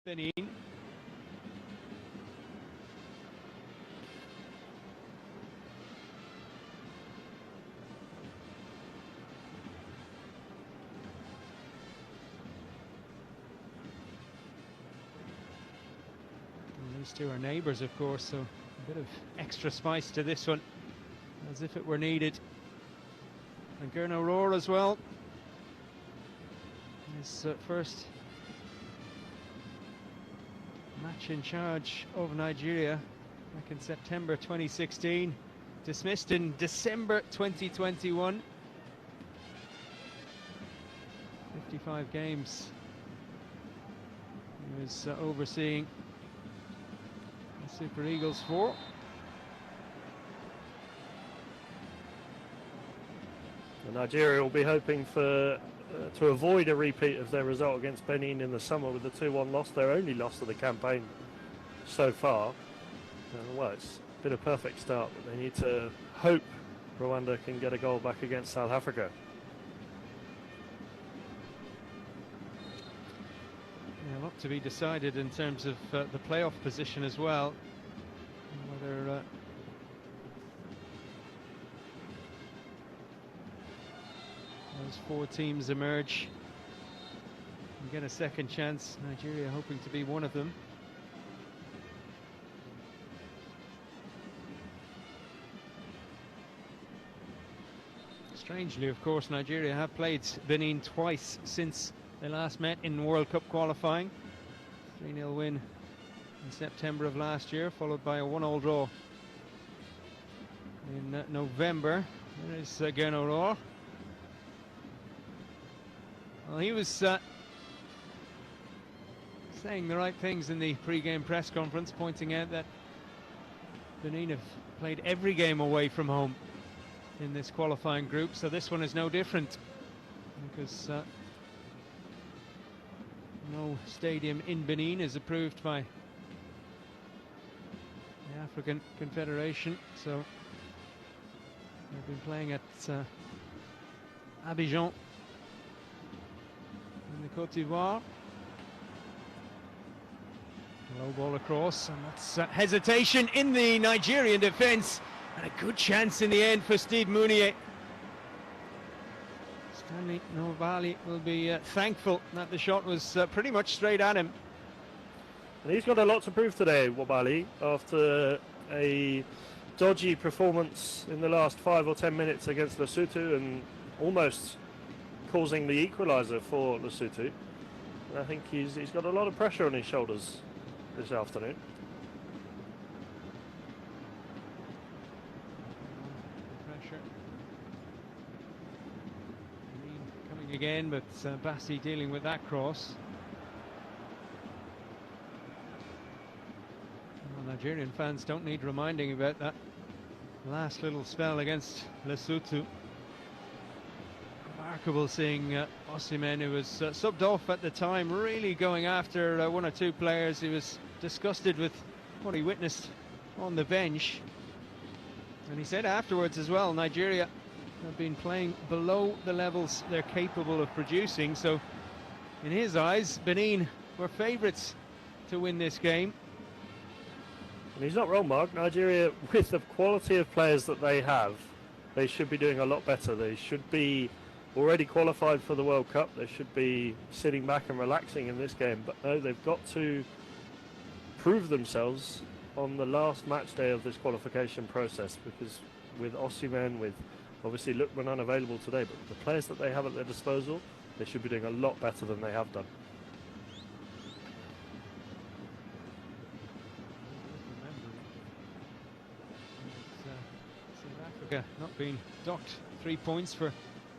Benin. These two are neighbours, of course, so a bit of extra spice to this one, as if it were needed. And Gurno Roar as well. His first match in charge of Nigeria back in September 2016. Dismissed in December 2021. 55 games he was overseeing the Super Eagles for. Nigeria will be hoping for to avoid a repeat of their result against Benin in the summer with the 2-1 loss, their only loss of the campaign so far. Well, it's been a perfect start, but they need to hope Rwanda can get a goal back against South Africa. Yeah, a lot to be decided in terms of the playoff position as well. Whether those four teams emerge and get a second chance. Nigeria hoping to be one of them. Strangely, of course, Nigeria have played Benin twice since they last met in World Cup qualifying. 3-0 win in September of last year, followed by a 1-1 draw in November. There is Gurno Roar. Well, he was saying the right things in the pre-game press conference, pointing out that Benin have played every game away from home in this qualifying group, so this one is no different, because no stadium in Benin is approved by the African Confederation, so they've been playing at Abidjan in the Côte d'Ivoire. Low ball across, and that's hesitation in the Nigerian defence, and a good chance in the end for Steve Mounier. Stanley Nobali will be thankful that the shot was pretty much straight at him. And he's got a lot to prove today, Wabali, after a dodgy performance in the last 5 or 10 minutes against Lesotho and almost causing the equaliser for Lesotho. And I think he's got a lot of pressure on his shoulders this afternoon. Pressure. Coming again, but Bassi dealing with that cross. Well, Nigerian fans don't need reminding about that last little spell against Lesotho. Remarkable seeing Osimhen, who was subbed off at the time, really going after one or two players. He was disgusted with what he witnessed on the bench, and he said afterwards as well, Nigeria have been playing below the levels they're capable of producing, so in his eyes Benin were favourites to win this game. And he's not wrong, Mark. Nigeria, with the quality of players that they have, they should be doing a lot better. They should be already qualified for the World Cup. They should be sitting back and relaxing in this game, but no, they've got to prove themselves on the last match day of this qualification process, because with Osimhen, with obviously Lookman unavailable today, but the players that they have at their disposal, they should be doing a lot better than they have done. South Africa not being docked 3 points for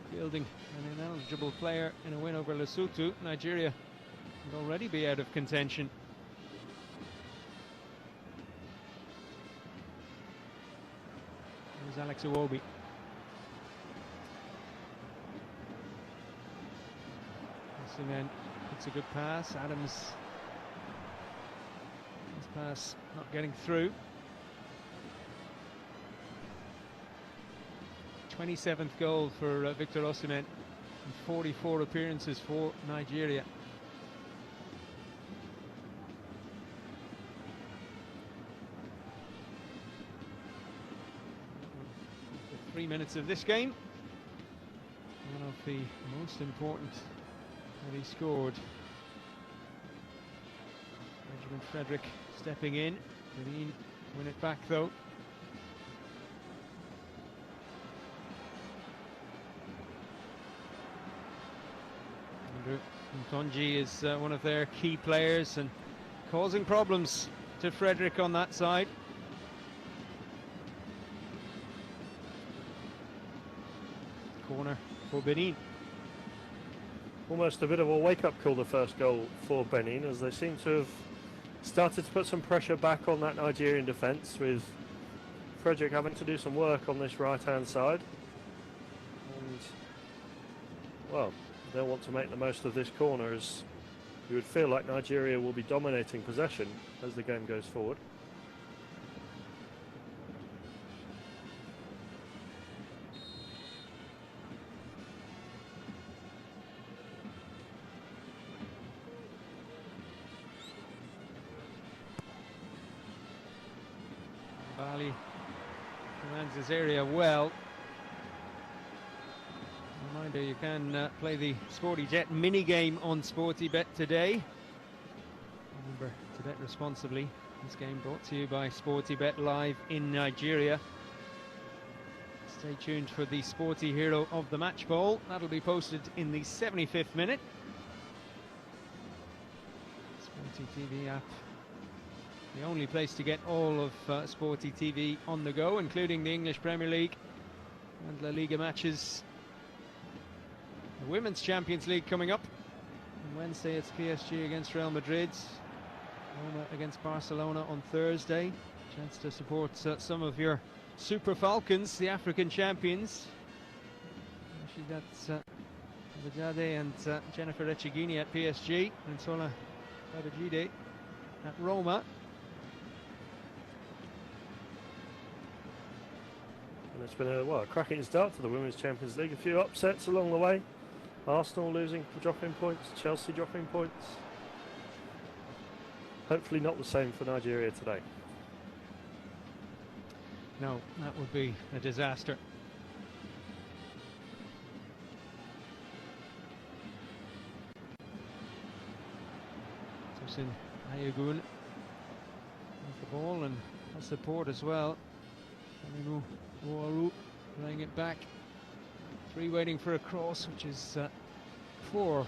fielding an ineligible player in a win over Lesotho. Nigeria would already be out of contention. There's Alex Iwobi. Osimhen puts a good pass. Adams, his pass not getting through. 27th goal for Victor Osimhen in 44 appearances for Nigeria. 3 minutes of this game. One of the most important that he scored. Benjamin Frederick stepping in. Benin win it back though. Andrew Ntonji is one of their key players and causing problems to Frederick on that side. Corner for Benin. Almost a bit of a wake-up call, the first goal for Benin, as they seem to have started to put some pressure back on that Nigerian defence, with Frederick having to do some work on this right-hand side. And, well, they'll want to make the most of this corner, as you would feel like Nigeria will be dominating possession as the game goes forward. Bali commands his area well. Reminder, you can play the Sporty Jet mini game on Sporty Bet today. Remember to bet responsibly. This game brought to you by Sporty Bet live in Nigeria. Stay tuned for the Sporty Hero of the Match Ball. That'll be posted in the 75th minute. Sporty TV app, the only place to get all of Sporty TV on the go, including the English Premier League and La Liga matches. The Women's Champions League coming up. On Wednesday it's PSG against Real Madrid. Roma against Barcelona on Thursday. Chance to support some of your Super Falcons, the African champions. Actually, that's Abajade and Jennifer Echegini at PSG, and Sola Babajide at Roma. And it's been a cracking start to the Women's Champions League. A few upsets along the way. Arsenal losing, dropping points, Chelsea dropping points. Hopefully not the same for Nigeria today. No, that would be a disaster. Tosin Ayegun with the ball and has support as well. Aminu Ouaru playing it back. Three waiting for a cross, which is poor